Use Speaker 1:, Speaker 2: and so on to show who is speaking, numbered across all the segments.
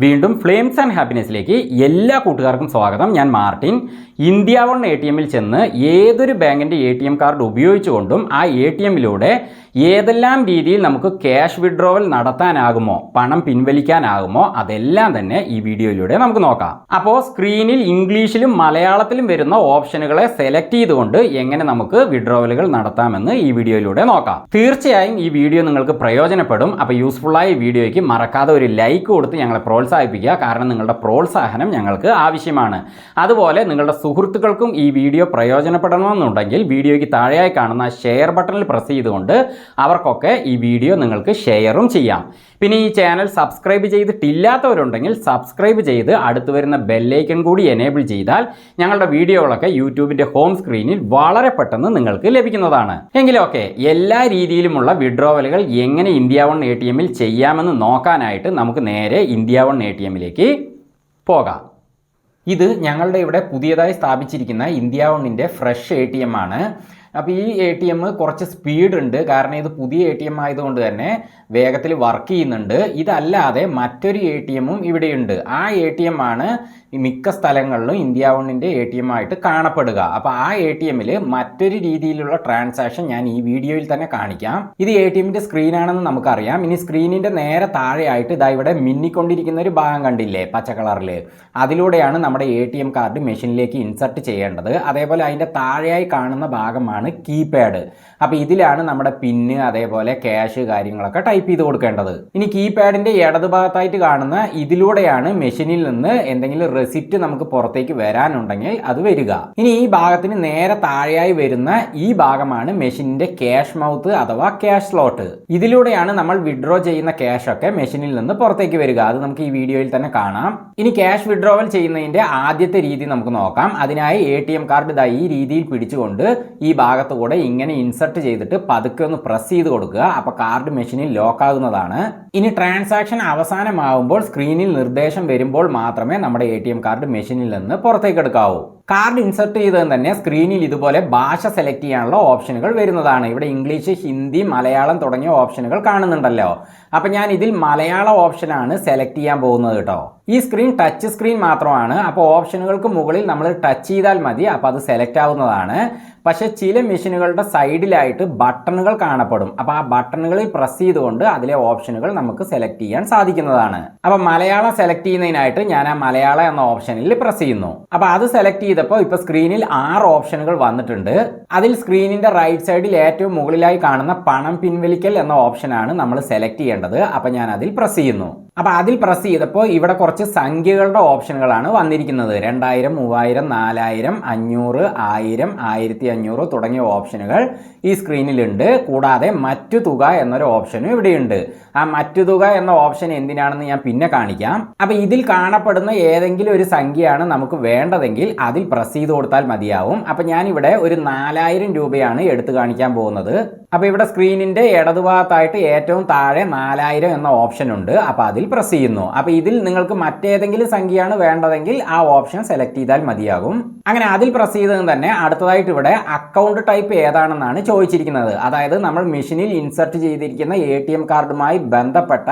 Speaker 1: വീണ്ടും flames and ഹാപ്പിനെസ്സിലേക്ക് എല്ലാ കൂട്ടുകാർക്കും സ്വാഗതം. ഞാൻ മാർട്ടിൻ. ഇന്ത്യ വൺ ATM-ൽ ചെന്ന് ഏതൊരു ബാങ്കിൻ്റെ ATM കാർഡ് ഉപയോഗിച്ചുകൊണ്ടും ആ ATM-ലൂടെ ഏതെല്ലാം രീതിയിൽ നമുക്ക് ക്യാഷ് വിഡ്രോവൽ നടത്താനാകുമോ, പണം പിൻവലിക്കാനാകുമോ, അതെല്ലാം തന്നെ ഈ വീഡിയോയിലൂടെ നമുക്ക് നോക്കാം. അപ്പോൾ സ്ക്രീനിൽ ഇംഗ്ലീഷിലും മലയാളത്തിലും വരുന്ന ഓപ്ഷനുകളെ സെലക്ട് ചെയ്തുകൊണ്ട് എങ്ങനെ നമുക്ക് വിഡ്രോവലുകൾ നടത്താമെന്ന് ഈ വീഡിയോയിലൂടെ നോക്കാം. തീർച്ചയായും ഈ വീഡിയോ നിങ്ങൾക്ക് പ്രയോജനപ്പെടും. അപ്പോൾ യൂസ്ഫുള്ളായ വീഡിയോയ്ക്ക് മറക്കാതെ ഒരു ലൈക്ക് കൊടുത്ത് ഞങ്ങളെ പ്രോത്സാഹിപ്പിക്കുക. കാരണം നിങ്ങളുടെ പ്രോത്സാഹനം ഞങ്ങൾക്ക് ആവശ്യമാണ്. അതുപോലെ നിങ്ങളുടെ സുഹൃത്തുക്കൾക്കും ഈ വീഡിയോ പ്രയോജനപ്പെടണമെന്നുണ്ടെങ്കിൽ വീഡിയോയ്ക്ക് താഴെയായി കാണുന്ന ഷെയർ ബട്ടണിൽ പ്രസ് ചെയ്തുകൊണ്ട് അവർക്കൊക്കെ ഈ വീഡിയോ നിങ്ങൾക്ക് ഷെയറും ചെയ്യാം. പിന്നെ ഈ ചാനൽ സബ്സ്ക്രൈബ് ചെയ്തിട്ടില്ലാത്തവരുണ്ടെങ്കിൽ സബ്സ്ക്രൈബ് ചെയ്ത് അടുത്ത് വരുന്ന ബെല്ലൈക്കൺ കൂടി എനേബിൾ ചെയ്താൽ ഞങ്ങളുടെ വീഡിയോകളൊക്കെ യൂട്യൂബിൻ്റെ ഹോം സ്ക്രീനിൽ വളരെ പെട്ടെന്ന് നിങ്ങൾക്ക് ലഭിക്കുന്നതാണ്. എങ്കിലൊക്കെ എല്ലാ രീതിയിലുമുള്ള വിഡ്രോവലുകൾ എങ്ങനെ ഇന്ത്യ വൺ ATM-ൽ ചെയ്യാമെന്ന് നോക്കാനായിട്ട് നമുക്ക് നേരെ ഇന്ത്യ വൺ ATM-ലേക്ക് പോകാം. ഇത് ഞങ്ങളുടെ ഇവിടെ പുതിയതായി സ്ഥാപിച്ചിരിക്കുന്ന ഇന്ത്യ വണ്ണിൻ്റെ ഫ്രഷ് ATM ആണ്. അപ്പോൾ ഈ ATM കുറച്ച് സ്പീഡ് ഉണ്ട്. കാരണം ഇത് പുതിയ ATM ആയതുകൊണ്ട് തന്നെ വേഗത്തിൽ വർക്ക് ചെയ്യുന്നുണ്ട്. ഇതല്ലാതെ മറ്റൊരു ATM-ഉം ഇവിടെയുണ്ട്. ആ ATM ആണ് മിക്ക സ്ഥലങ്ങളിലും ഇന്ത്യ വണ്ണിൻ്റെ ATM ആയിട്ട് കാണപ്പെടുക. അപ്പോൾ ആ ATM-ൽ മറ്റൊരു രീതിയിലുള്ള ട്രാൻസാക്ഷൻ ഞാൻ ഈ വീഡിയോയിൽ തന്നെ കാണിക്കാം. ഇത് ATM-ൻ്റെ സ്ക്രീനാണെന്ന് നമുക്കറിയാം. ഇനി സ്ക്രീനിൻ്റെ നേരെ താഴെയായിട്ട് ഇതാ ഇവിടെ മിന്നിക്കൊണ്ടിരിക്കുന്ന ഒരു ഭാഗം കണ്ടില്ലേ, പച്ച കളറിൽ, അതിലൂടെയാണ് നമ്മുടെ ATM കാർഡ് മെഷീനിലേക്ക് ഇൻസർട്ട് ചെയ്യേണ്ടത്. അതേപോലെ അതിൻ്റെ താഴെയായി കാണുന്ന ഭാഗമാണ് കീപാഡ്. അപ്പോൾ ഇതിലാണ് നമ്മുടെ പിന്ന് അതേപോലെ ക്യാഷ് കാര്യങ്ങളൊക്കെ ടൈപ്പ് ചെയ്ത് കൊടുക്കേണ്ടത്. ഇനി കീപാഡിൻ്റെ ഇടതുഭാഗത്തായിട്ട് കാണുന്ന ഇതിലൂടെയാണ് മെഷീനിൽ നിന്ന് എന്തെങ്കിലും റെസിപ്റ്റ് നമുക്ക് പുറത്തേക്ക് വരാനുണ്ടെങ്കിൽ അത് വരിക. ഇനി ഈ ഭാഗത്തിന് നേരെ താഴെയായി വരുന്ന ഈ ഭാഗമാണ് മെഷീനിന്റെ ക്യാഷ് മൗത്ത് അഥവാ ക്യാഷ് സ്ലോട്ട്. ഇതിലൂടെയാണ് നമ്മൾ വിഡ്രോ ചെയ്യുന്ന ക്യാഷ് ഒക്കെ മെഷീനിൽ നിന്ന് പുറത്തേക്ക് വരിക. അത് നമുക്ക് ഈ വീഡിയോയിൽ തന്നെ കാണാം. ഇനി ക്യാഷ് വിഡ്രോവൽ ചെയ്യുന്നതിന്റെ ആദ്യത്തെ രീതി നമുക്ക് നോക്കാം. അതിനായി ATM കാർഡ് ഇതാ ഈ രീതിയിൽ പിടിച്ചുകൊണ്ട് ഈ ഭാഗത്ത് കൂടെ ഇങ്ങനെ ഇൻസർട്ട് ചെയ്തിട്ട് പതുക്കെ ഒന്ന് പ്രസ് ചെയ്ത് കൊടുക്കുക. അപ്പോൾ കാർഡ് മെഷീനിൽ ലോക്ക് ആകുന്നതാണ്. ഇനി ട്രാൻസാക്ഷൻ അവസാനമാവുമ്പോൾ സ്ക്രീനിൽ നിർദ്ദേശം വരുമ്പോൾ മാത്രമേ നമ്മുടെ ATM കാർഡ് മെഷീനിൽ നിന്ന് പുറത്തേക്ക് എടുക്കാവൂ. കാർഡ് ഇൻസർട്ട് ചെയ്തത് തന്നെ സ്ക്രീനിൽ ഇതുപോലെ ഭാഷ സെലക്ട് ചെയ്യാനുള്ള ഓപ്ഷനുകൾ വരുന്നതാണ്. ഇവിടെ ഇംഗ്ലീഷ്, ഹിന്ദി, മലയാളം തുടങ്ങിയ ഓപ്ഷനുകൾ കാണുന്നുണ്ടല്ലോ. അപ്പം ഞാൻ ഇതിൽ മലയാളം ഓപ്ഷനാണ് സെലക്ട് ചെയ്യാൻ പോകുന്നത് കേട്ടോ. ഈ സ്ക്രീൻ ടച്ച് സ്ക്രീൻ മാത്രമാണ്. അപ്പോൾ ഓപ്ഷനുകൾക്ക് മുകളിൽ നമ്മൾ ടച്ച് ചെയ്താൽ മതി. അപ്പോൾ അത് സെലക്ട് ആവുന്നതാണ്. പക്ഷേ ചില മെഷീനുകളുടെ സൈഡിലായിട്ട് ബട്ടണുകൾ കാണപ്പെടും. അപ്പോൾ ആ ബട്ടണുകളിൽ പ്രസ് ചെയ്തുകൊണ്ട് അതിലെ ഓപ്ഷനുകൾ നമുക്ക് സെലക്ട് ചെയ്യാൻ സാധിക്കുന്നതാണ്. അപ്പോൾ മലയാളം സെലക്ട് ചെയ്യുന്നതിനായിട്ട് ഞാൻ ആ മലയാളം എന്ന ഓപ്ഷനിൽ പ്രസ് ചെയ്യുന്നു. അപ്പോൾ അത് സെലക്ട് ചെയ്തപ്പോൾ ഇപ്പോൾ സ്ക്രീനിൽ 6 ഓപ്ഷനുകൾ വന്നിട്ടുണ്ട്. അതിൽ സ്ക്രീനിൻ്റെ റൈറ്റ് സൈഡിൽ ഏറ്റവും മുകളിലായി കാണുന്ന പണം പിൻവലിക്കൽ എന്ന ഓപ്ഷനാണ് നമ്മൾ സെലക്ട് ചെയ്യേണ്ടത്. അപ്പോൾ ഞാൻ അതിൽ പ്രസ് ചെയ്യുന്നു. അപ്പോൾ അതിൽ പ്രസ് ചെയ്തപ്പോൾ ഇവിടെ കുറച്ച് സംഖ്യകളുടെ ഓപ്ഷനുകളാണ് വന്നിരിക്കുന്നത്. 2000, 3000, 4000, 500, 1000, 1500 തുടങ്ങിയ ഓപ്ഷനുകൾ ഈ സ്ക്രീനിലുണ്ട്. കൂടാതെ മറ്റു തുക എന്നൊരു ഓപ്ഷനും ഇവിടെയുണ്ട്. ആ മറ്റു തുക എന്ന ഓപ്ഷൻ എന്തിനാണെന്ന് ഞാൻ പിന്നെ കാണിക്കാം. അപ്പോൾ ഇതിൽ കാണപ്പെടുന്ന ഏതെങ്കിലും ഒരു സംഖ്യയാണ് നമുക്ക് വേണ്ടതെങ്കിൽ അതിൽ പ്രസ് ചെയ്ത് കൊടുത്താൽ മതിയാവും. അപ്പോൾ ഞാനിവിടെ ഒരു 4000 രൂപയാണ് എടുത്തു കാണിക്കാൻ പോകുന്നത്. അപ്പോൾ ഇവിടെ സ്ക്രീനിൻ്റെ ഇടതുഭാഗത്തായിട്ട് ഏറ്റവും താഴെ 4000 എന്ന ഓപ്ഷൻ ഉണ്ട്. അപ്പോൾ അതിൽ പ്രസ് ചെയ്യുന്നു. അപ്പോൾ ഇതിൽ നിങ്ങൾക്ക് മറ്റേതെങ്കിലും സംഖ്യയാണ് വേണ്ടതെങ്കിൽ ആ ഓപ്ഷൻ സെലക്ട് ചെയ്താൽ മതിയാകും. അങ്ങനെ അതിൽ പ്രസ് ചെയ്തത് തന്നെ അടുത്തതായിട്ട് ഇവിടെ അക്കൗണ്ട് ടൈപ്പ് ഏതാണെന്നാണ് ചോദിച്ചിരിക്കുന്നത്. അതായത് നമ്മൾ മെഷീനിൽ ഇൻസർട്ട് ചെയ്തിരിക്കുന്ന ATM കാർഡുമായി ബന്ധപ്പെട്ട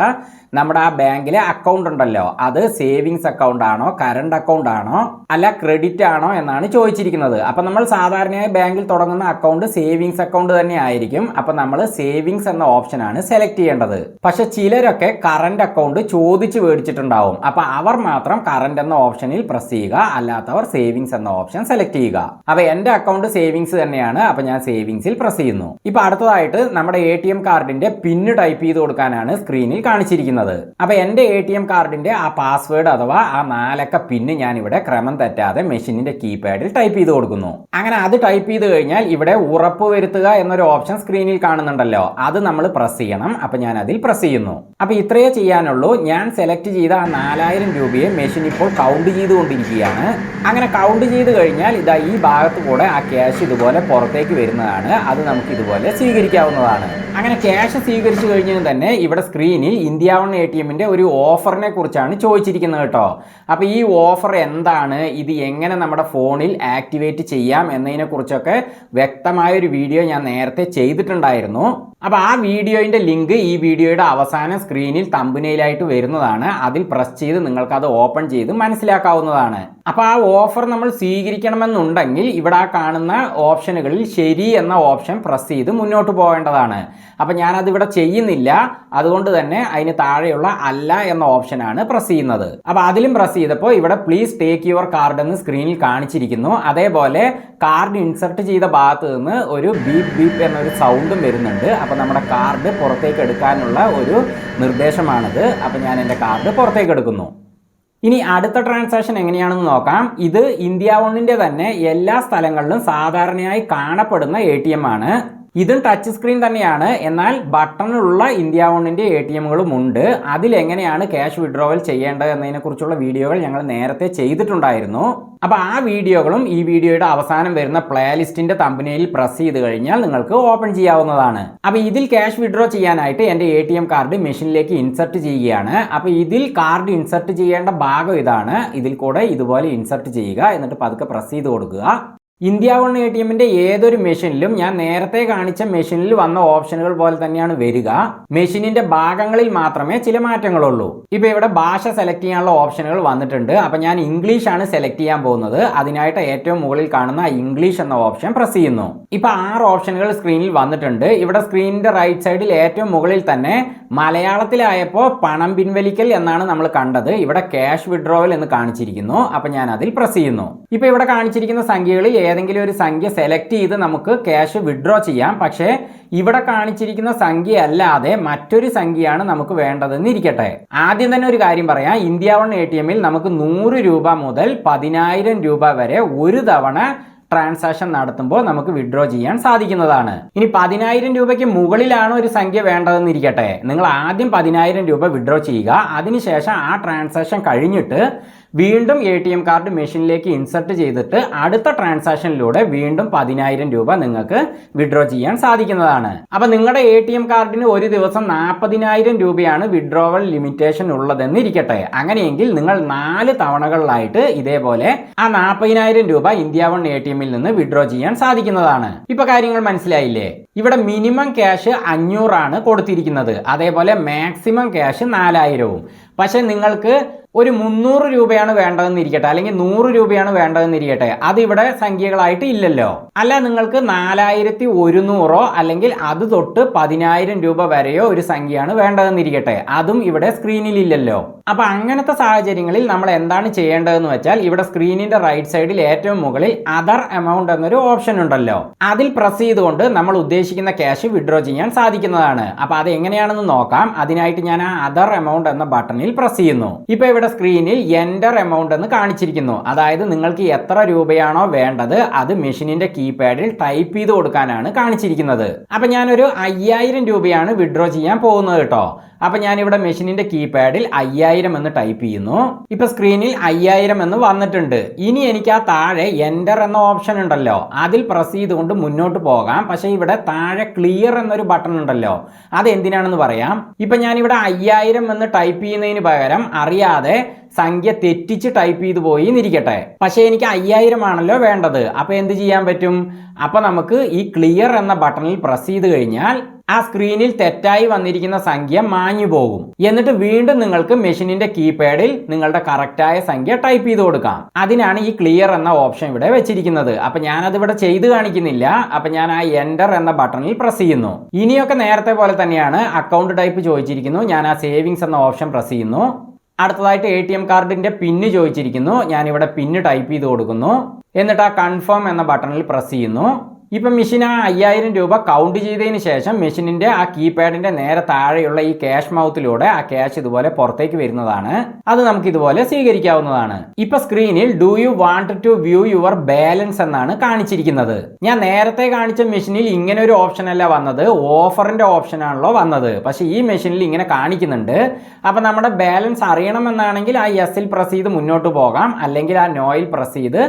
Speaker 1: നമ്മുടെ ആ ബാങ്കിലെ അക്കൗണ്ട് ഉണ്ടല്ലോ, അത് സേവിങ്സ് അക്കൗണ്ട് ആണോ, കറണ്ട് അക്കൗണ്ട് ആണോ, അല്ല ക്രെഡിറ്റ് ആണോ എന്നാണ് ചോദിച്ചിരിക്കുന്നത്. അപ്പം നമ്മൾ സാധാരണയായി ബാങ്കിൽ തുടങ്ങുന്ന അക്കൗണ്ട് സേവിങ്സ് അക്കൗണ്ട് തന്നെ ആയിരിക്കും. അപ്പം നമ്മൾ സേവിങ്സ് എന്ന ഓപ്ഷനാണ് സെലക്ട് ചെയ്യേണ്ടത്. പക്ഷെ ചിലരൊക്കെ കറണ്ട് അക്കൗണ്ട് ചോദിച്ച് മേടിച്ചിട്ടുണ്ടാവും. അപ്പം അവർ മാത്രം കറണ്ട് എന്ന ഓപ്ഷനിൽ പ്രസ് ചെയ്യുക, അല്ലാത്തവർ സേവിങ്സ് എന്ന ഓപ്ഷൻ സെലക്ട് ചെയ്യുക. അപ്പം എൻ്റെ അക്കൗണ്ട് സേവിങ്സ് തന്നെയാണ്. അപ്പം ഞാൻ സേവിങ്സിൽ പ്രസ് ചെയ്യുന്നു. ഇപ്പം അടുത്തതായിട്ട് നമ്മുടെ ATM കാർഡിന്റെ പിന്ന് ടൈപ്പ് ചെയ്ത് കൊടുക്കാനാണ് സ്ക്രീനിൽ കാണിച്ചിരിക്കുന്നത്. അപ്പോൾ എൻ്റെ ATM കാർഡിന്റെ ആ പാസ്വേഡ് അഥവാ ആ 4 അക്ക പിന്ന് ഞാൻ ഇവിടെ ക്രമം തെറ്റാതെ മെഷീനിന്റെ കീപാഡിൽ ടൈപ്പ് ചെയ്ത് കൊടുക്കുന്നു. അങ്ങനെ അത് ടൈപ്പ് ചെയ്ത് കഴിഞ്ഞാൽ ഇവിടെ ഉറപ്പ് വരുത്തുക എന്നൊരു ഓപ്ഷൻ സ്ക്രീനിൽ കാണുന്നുണ്ടല്ലോ, അത് നമ്മൾ പ്രസ് ചെയ്യണം. അപ്പോൾ ഞാൻ അതിൽ പ്രസ് ചെയ്യുന്നു. അപ്പോൾ ഇത്രയേ ചെയ്യാനുള്ളൂ. ഞാൻ സെലക്ട് ചെയ്ത ആ 4000 രൂപയെ മെഷീൻ ഇപ്പോൾ കൗണ്ട് ചെയ്തുകൊണ്ടിരിക്കുകയാണ്. അങ്ങനെ കൗണ്ട് ചെയ്ത് കഴിഞ്ഞാൽ ഇതാ ഈ ഭാഗത്ത് കൂടെ ആ ക്യാഷ് ഇതുപോലെ പുറത്തേക്ക് വരുന്നതാണ്. അത് നമുക്ക് ഇതുപോലെ സ്വീകരിക്കാവുന്നതാണ്. അങ്ങനെ ക്യാഷ് സ്വീകരിച്ചു കഴിഞ്ഞാൽ തന്നെ ഇവിടെ സ്ക്രീനിൽ ഇന്ത്യ വൺ ATM-ന്റെ ഒരു ഓഫറിനെ കുറിച്ചാണ് ചോദിച്ചിരിക്കുന്നത് കേട്ടോ. അപ്പോൾ ഈ ഓഫർ എന്താണ്, ഇത് എങ്ങനെ നമ്മുടെ ഫോണിൽ ആക്ടിവേറ്റ് ചെയ്യാം എന്നതിനെ കുറിച്ചൊക്കെ വ്യക്തമായൊരു വീഡിയോ ഞാൻ നേരത്തെ ചെയ്തിട്ടുണ്ടായിരുന്നു. അപ്പോൾ ആ വീഡിയോയുടെ ലിങ്ക് ഈ വീഡിയോയുടെ അവസാന സ്ക്രീനിൽ തമ്പനയിലായിട്ട് ആയിട്ട് വരുന്നതാണ്. അതിൽ പ്രസ് ചെയ്ത് നിങ്ങൾക്ക് അത് ഓപ്പൺ ചെയ്ത് മനസ്സിലാക്കാവുന്നതാണ്. അപ്പോൾ ആ ഓഫർ നമ്മൾ സ്വീകരിക്കണമെന്നുണ്ടെങ്കിൽ ഇവിടെ ആ കാണുന്ന ഓപ്ഷനുകളിൽ ശരി എന്ന ഓപ്ഷൻ പ്രസ് ചെയ്ത് മുന്നോട്ട് പോകേണ്ടതാണ്. അപ്പോൾ ഞാനതിവിടെ ചെയ്യുന്നില്ല, അതുകൊണ്ട് തന്നെ അതിന് താഴെയുള്ള അല്ല എന്ന ഓപ്ഷനാണ് പ്രസ് ചെയ്യുന്നത്. അപ്പോൾ അതിലും പ്രസ് ചെയ്തപ്പോൾ ഇവിടെ പ്ലീസ് ടേക്ക് യുവർ കാർഡ് എന്ന് സ്ക്രീനിൽ കാണിച്ചിരിക്കുന്നു. അതേപോലെ കാർഡ് ഇൻസർട്ട് ചെയ്ത ഭാഗത്ത് നിന്ന് ഒരു ബീപ്പ് ബീപ്പ് എന്നൊരു സൗണ്ടും വരുന്നുണ്ട്. അപ്പോൾ നമ്മുടെ കാർഡ് പുറത്തേക്ക് എടുക്കാനുള്ള ഒരു നിർദ്ദേശമാണിത്. അപ്പോൾ ഞാൻ എൻ്റെ കാർഡ് പുറത്തേക്ക് എടുക്കുന്നു. ഇനി അടുത്ത ട്രാൻസാക്ഷൻ എങ്ങനെയാണെന്ന് നോക്കാം. ഇത് ഇന്ത്യ വണ്ണിൻ്റെ തന്നെ എല്ലാ സ്ഥലങ്ങളിലും സാധാരണയായി കാണപ്പെടുന്ന ATM ആണ്. ഇതും ടച്ച് സ്ക്രീൻ തന്നെയാണ്, എന്നാൽ ബട്ടണിലുള്ള ഇന്ത്യ വണ്ണിൻ്റെ ATMകളും ഉണ്ട്. അതിലെങ്ങനെയാണ് ക്യാഷ് വിഡ്രോവൽ ചെയ്യേണ്ടത് എന്നതിനെക്കുറിച്ചുള്ള വീഡിയോകൾ ഞങ്ങൾ നേരത്തെ ചെയ്തിട്ടുണ്ടായിരുന്നു. അപ്പോൾ ആ വീഡിയോകളും ഈ വീഡിയോയുടെ അവസാനം വരുന്ന പ്ലേലിസ്റ്റിൻ്റെ തമ്പനെയിൽ പ്രസ് ചെയ്ത് കഴിഞ്ഞാൽ നിങ്ങൾക്ക് ഓപ്പൺ ചെയ്യാവുന്നതാണ്. അപ്പോൾ ഇതിൽ ക്യാഷ് വിഡ്രോ ചെയ്യാനായിട്ട് എൻ്റെ ATM കാർഡ് മെഷീനിലേക്ക് ഇൻസർട്ട് ചെയ്യുകയാണ്. അപ്പോൾ ഇതിൽ കാർഡ് ഇൻസർട്ട് ചെയ്യേണ്ട ഭാഗം ഇതാണ്. ഇതിൽ കൂടെ ഇതുപോലെ ഇൻസർട്ട് ചെയ്യുക, എന്നിട്ട് പതുക്കെ പ്രസ് ചെയ്ത് കൊടുക്കുക. ഇന്ത്യ വൺ ATMന്റെ ഏതൊരു മെഷീനിലും ഞാൻ നേരത്തെ കാണിച്ച മെഷീനിൽ വന്ന ഓപ്ഷനുകൾ പോലെ തന്നെയാണ് വരിക. മെഷീനിന്റെ ഭാഗങ്ങളിൽ മാത്രമേ ചില മാറ്റങ്ങളുള്ളൂ. ഇപ്പോൾ ഇവിടെ ഭാഷ സെലക്ട് ചെയ്യാനുള്ള ഓപ്ഷനുകൾ വന്നിട്ടുണ്ട്. അപ്പോൾ ഞാൻ ഇംഗ്ലീഷ് ആണ് സെലക്ട് ചെയ്യാൻ പോകുന്നത്. അതിനായിട്ട് ഏറ്റവും മുകളിൽ കാണുന്ന ഇംഗ്ലീഷ് എന്ന ഓപ്ഷൻ പ്രസ് ചെയ്യുന്നു. ഇപ്പോൾ 6 ഓപ്ഷനുകൾ സ്ക്രീനിൽ വന്നിട്ടുണ്ട്. ഇവിടെ സ്ക്രീനിന്റെ റൈറ്റ് സൈഡിൽ ഏറ്റവും മുകളിൽ തന്നെ മലയാളത്തിലായപ്പോൾ പണം പിൻവലിക്കൽ എന്നാണ് നമ്മൾ കണ്ടത്. ഇവിടെ ക്യാഷ് വിഡ്രോവൽ എന്ന് കാണിച്ചിരിക്കുന്നു. അപ്പോൾ ഞാൻ അതിൽ പ്രസ് ചെയ്യുന്നു. ഇപ്പോൾ ഇവിടെ കാണിച്ചിരിക്കുന്ന സംഖ്യകളിൽ ഏതെങ്കിലും ഒരു സംഖ്യ സെലക്ട് ചെയ്ത് നമുക്ക് ക്യാഷ് വിഡ്രോ ചെയ്യാം. പക്ഷേ ഇവിടെ കാണിച്ചിരിക്കുന്ന സംഖ്യ അല്ലാതെ മറ്റൊരു സംഖ്യയാണ് നമുക്ക് വേണ്ടതെന്ന് ഇരിക്കട്ടെ. ആദ്യം തന്നെ ഒരു കാര്യം പറയാം. ഇന്ത്യ വൺ ATMൽ നമുക്ക് 100 രൂപ മുതൽ 10,000 രൂപ വരെ ഒരു തവണ ട്രാൻസാക്ഷൻ നടത്തുമ്പോൾ നമുക്ക് വിഡ്രോ ചെയ്യാൻ സാധിക്കുന്നതാണ്. ഇനി 10,000 രൂപയ്ക്ക് മുകളിലാണ് ഒരു സംഖ്യ വേണ്ടതെന്ന് ഇരിക്കട്ടെ. നിങ്ങൾ ആദ്യം 10,000 രൂപ വിഡ്രോ ചെയ്യുക. അതിനുശേഷം ആ ട്രാൻസാക്ഷൻ കഴിഞ്ഞിട്ട് വീണ്ടും ATM കാർഡ് മെഷീനിലേക്ക് ഇൻസർട്ട് ചെയ്തിട്ട് അടുത്ത ട്രാൻസാക്ഷനിലൂടെ വീണ്ടും 10,000 രൂപ നിങ്ങൾക്ക് വിഡ്രോ ചെയ്യാൻ സാധിക്കുന്നതാണ്. അപ്പോൾ നിങ്ങളുടെ ATM കാർഡിന് ഒരു ദിവസം 40,000 രൂപയാണ് വിഡ്രോവൽ ലിമിറ്റേഷൻ ഉള്ളതെന്ന് ഇരിക്കട്ടെ. അങ്ങനെയെങ്കിൽ നിങ്ങൾ 4 തവണകളിലായിട്ട് ഇതേപോലെ ആ 40,000 രൂപ ഇന്ത്യ വൺ ATMൽ നിന്ന് വിഡ്രോ ചെയ്യാൻ സാധിക്കുന്നതാണ്. ഇപ്പോൾ കാര്യങ്ങൾ മനസ്സിലായില്ലേ? ഇവിടെ മിനിമം ക്യാഷ് 500 ആണ് കൊടുത്തിരിക്കുന്നത്. അതേപോലെ മാക്സിമം ക്യാഷ് 4,000. പക്ഷെ നിങ്ങൾക്ക് ഒരു 300 രൂപയാണ് വേണ്ടതെന്ന് ഇരിക്കട്ടെ, അല്ലെങ്കിൽ 100 രൂപയാണ് വേണ്ടതെന്ന് ഇരിക്കട്ടെ. അതിവിടെ സംഖ്യകളായിട്ട് ഇല്ലല്ലോ. അല്ല, നിങ്ങൾക്ക് 4,100 അല്ലെങ്കിൽ അത് തൊട്ട് 10,000 രൂപ വരെയോ ഒരു സംഖ്യയാണ് വേണ്ടതെന്നിരിക്കട്ടെ. അതും ഇവിടെ സ്ക്രീനിൽ ഇല്ലല്ലോ. അപ്പൊ അങ്ങനത്തെ സാഹചര്യങ്ങളിൽ നമ്മൾ എന്താണ് ചെയ്യേണ്ടതെന്ന് വെച്ചാൽ ഇവിടെ സ്ക്രീനിന്റെ റൈറ്റ് സൈഡിൽ ഏറ്റവും മുകളിൽ അതർ എമൗണ്ട് എന്നൊരു ഓപ്ഷൻ ഉണ്ടല്ലോ. അതിൽ പ്രസ് ചെയ്തുകൊണ്ട് നമ്മൾ ഉദ്ദേശിക്കുന്ന ക്യാഷ് വിഡ്രോ ചെയ്യാൻ സാധിക്കുന്നതാണ്. അപ്പൊ അത് എങ്ങനെയാണെന്ന് നോക്കാം. അതിനായിട്ട് ഞാൻ ആ അതർ എമൗണ്ട് എന്ന ബട്ടണിൽ പ്രസ് ചെയ്യുന്നു. ഇപ്പൊ ഇവിടെ സ്ക്രീനിൽ എൻ്റർ എമൗണ്ട് എന്ന് കാണിച്ചിരിക്കുന്നു. അതായത് നിങ്ങൾക്ക് എത്ര രൂപയാണോ വേണ്ടത് അത് മെഷീനിന്റെ കീപാഡിൽ ടൈപ്പ് ചെയ്ത് കൊടുക്കാനാണ് കാണിച്ചിരിക്കുന്നത്. അപ്പൊ ഞാനൊരു 5,000 രൂപയാണ് വിഡ്രോ ചെയ്യാൻ പോകുന്നത് കേട്ടോ. അപ്പൊ ഞാനിവിടെ മെഷീനിന്റെ കീപാഡിൽ 5,000 എന്ന് ടൈപ്പ് ചെയ്യുന്നു. ഇപ്പൊ സ്ക്രീനിൽ 5,000 എന്ന് വന്നിട്ടുണ്ട്. ഇനി എനിക്ക് ആ താഴെ എൻ്റർ എന്ന ഓപ്ഷൻ ഉണ്ടല്ലോ, അതിൽ പ്രസ് ചെയ്തുകൊണ്ട് മുന്നോട്ട് പോകാം. പക്ഷെ ഇവിടെ താഴെ ക്ലിയർ എന്നൊരു ബട്ടൺ ഉണ്ടല്ലോ, അത് എന്തിനാണെന്ന് പറയാം. ഇപ്പൊ ഞാനിവിടെ 5,000 എന്ന് ടൈപ്പ് ചെയ്യുന്നതിന് പകരം അറിയാതെ സംഖ്യ തെറ്റിച്ച് ടൈപ്പ് ചെയ്തു പോയി എന്നിരിക്കട്ടെ. പക്ഷേ എനിക്ക് 5,000 ആണല്ലോ വേണ്ടത്. അപ്പോൾ എന്ത് ചെയ്യാൻ പറ്റും? അപ്പോൾ നമുക്ക് ഈ ക്ലിയർ എന്ന ബട്ടണിൽ പ്രസ് ചെയ്ത് കഴിഞ്ഞാൽ ആ സ്ക്രീനിൽ തെറ്റായി വന്നിരിക്കുന്ന സംഖ്യ മാഞ്ഞു പോകും. എന്നിട്ട് വീണ്ടും നിങ്ങൾക്ക് മെഷീനിന്റെ കീപാഡിൽ നിങ്ങളുടെ കറക്റ്റായ സംഖ്യ ടൈപ്പ് ചെയ്ത് കൊടുക്കാം. അതിനാണ് ഈ ക്ലിയർ എന്ന ഓപ്ഷൻ ഇവിടെ വെച്ചിരിക്കുന്നത്. അപ്പൊ ഞാനതിവിടെ ചെയ്ത് കാണിക്കുന്നില്ല. അപ്പൊ ഞാൻ ആ എൻ്റർ എന്ന ബട്ടണിൽ പ്രസ് ചെയ്യുന്നു. ഇനിയൊക്കെ നേരത്തെ പോലെ തന്നെയാണ്. അക്കൗണ്ട് ടൈപ്പ് ചോദിച്ചിരിക്കുന്നു. ഞാൻ ആ സേവിങ്സ് എന്ന ഓപ്ഷൻ പ്രസ് ചെയ്യുന്നു. അടുത്തതായിട്ട് ATM കാർഡിന്റെ പിന്ന് ചോദിച്ചിരിക്കുന്നു. ഞാനിവിടെ പിന്ന് ടൈപ്പ് ചെയ്ത് കൊടുക്കുന്നു. എന്നിട്ട് ആ കൺഫേം എന്ന ബട്ടണിൽ പ്രസ് ചെയ്യുന്നു. ഇപ്പം മെഷീൻ ആ 5,000 രൂപ കൗണ്ട് ചെയ്തതിന് ശേഷം മെഷീനിന്റെ ആ കീപാഡിന്റെ നേരെ താഴെയുള്ള ഈ ക്യാഷ് മൗത്തിലൂടെ ആ ക്യാഷ് ഇതുപോലെ പുറത്തേക്ക് വരുന്നതാണ്. അത് നമുക്ക് ഇതുപോലെ സ്വീകരിക്കാവുന്നതാണ്. ഇപ്പൊ സ്ക്രീനിൽ do you want to view your balance എന്നാണ് കാണിച്ചിരിക്കുന്നത്. ഞാൻ നേരത്തെ കാണിച്ച മെഷീനിൽ ഇങ്ങനെ ഒരു ഓപ്ഷൻ അല്ല വന്നത്, ഓഫറിന്റെ ഓപ്ഷൻ ആണല്ലോ വന്നത്. പക്ഷെ ഈ മെഷീനിൽ ഇങ്ങനെ കാണിക്കുന്നുണ്ട്. അപ്പൊ നമ്മുടെ ബാലൻസ് അറിയണമെന്നാണെങ്കിൽ ആ യെസിൽ പ്രസ് ചെയ്ത് മുന്നോട്ട് പോകാം, അല്ലെങ്കിൽ ആ നോയിൽ പ്രസ് ചെയ്ത്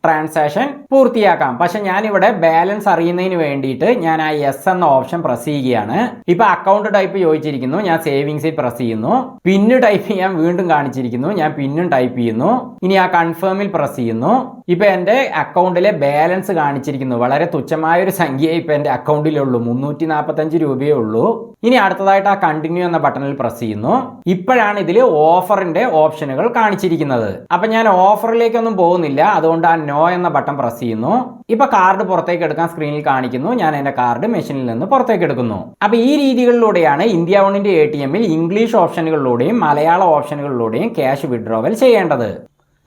Speaker 1: ട്രാൻസാക്ഷൻ പൂർത്തിയാക്കാം. പക്ഷെ ഞാനിവിടെ ബാലൻസ് അറിയുന്നതിന് വേണ്ടിയിട്ട് ഞാൻ ആ യെസ് എന്ന ഓപ്ഷൻ പ്രസ് ചെയ്യുകയാണ്. ഇപ്പൊ അക്കൗണ്ട് ടൈപ്പ് ചോദിച്ചിരിക്കുന്നു. ഞാൻ സേവിങ്സിൽ പ്രസ് ചെയ്യുന്നു. പിന്ന് ടൈപ്പ് ചെയ്യാൻ വീണ്ടും കാണിച്ചിരിക്കുന്നു. ഞാൻ പിന്നും ടൈപ്പ് ചെയ്യുന്നു. ഇനി ആ കൺഫേമിൽ പ്രസ് ചെയ്യുന്നു. ഇപ്പോൾ എൻ്റെ അക്കൗണ്ടിലെ ബാലൻസ് കാണിച്ചിരിക്കുന്നു. വളരെ തുച്ഛമായൊരു സംഖ്യയെ ഇപ്പോൾ എൻ്റെ അക്കൗണ്ടിലുള്ളൂ, 345 രൂപയേ ഉള്ളൂ. ഇനി അടുത്തതായിട്ട് ആ കണ്ടിന്യൂ എന്ന ബട്ടണിൽ പ്രസ് ചെയ്യുന്നു. ഇപ്പോഴാണ് ഇതിൽ ഓഫറിൻ്റെ ഓപ്ഷനുകൾ കാണിച്ചിരിക്കുന്നത്. അപ്പം ഞാൻ ഓഫറിലേക്കൊന്നും പോകുന്നില്ല, അതുകൊണ്ട് ആ നോ എന്ന ബട്ടൺ പ്രസ് ചെയ്യുന്നു. ഇപ്പോൾ കാർഡ് പുറത്തേക്ക് എടുക്കാൻ സ്ക്രീനിൽ കാണിക്കുന്നു. ഞാൻ എൻ്റെ കാർഡ് മെഷീനിൽ നിന്ന് പുറത്തേക്ക് എടുക്കുന്നു. അപ്പോൾ ഈ രീതികളിലൂടെയാണ് ഇന്ത്യ വണ്ണിൻ്റെ ATMൽ ഇംഗ്ലീഷ് ഓപ്ഷനുകളിലൂടെയും മലയാള ഓപ്ഷനുകളിലൂടെയും ക്യാഷ് വിഡ്രോവൽ ചെയ്യേണ്ടത്.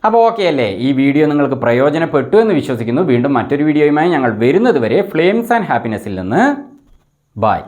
Speaker 1: അപ്പോൾ ഓക്കെ അല്ലേ? ഈ വീഡിയോ നിങ്ങൾക്ക് പ്രയോജനപ്പെട്ടു എന്ന് വിശ്വസിക്കുന്നു. വീണ്ടും മറ്റൊരു വീഡിയോയുമായി ഞങ്ങൾ വരുന്നത് വരെ ഫ്ലെയിംസ് ആൻഡ് ഹാപ്പിനെസ്സിൽ നിന്ന് ബൈ.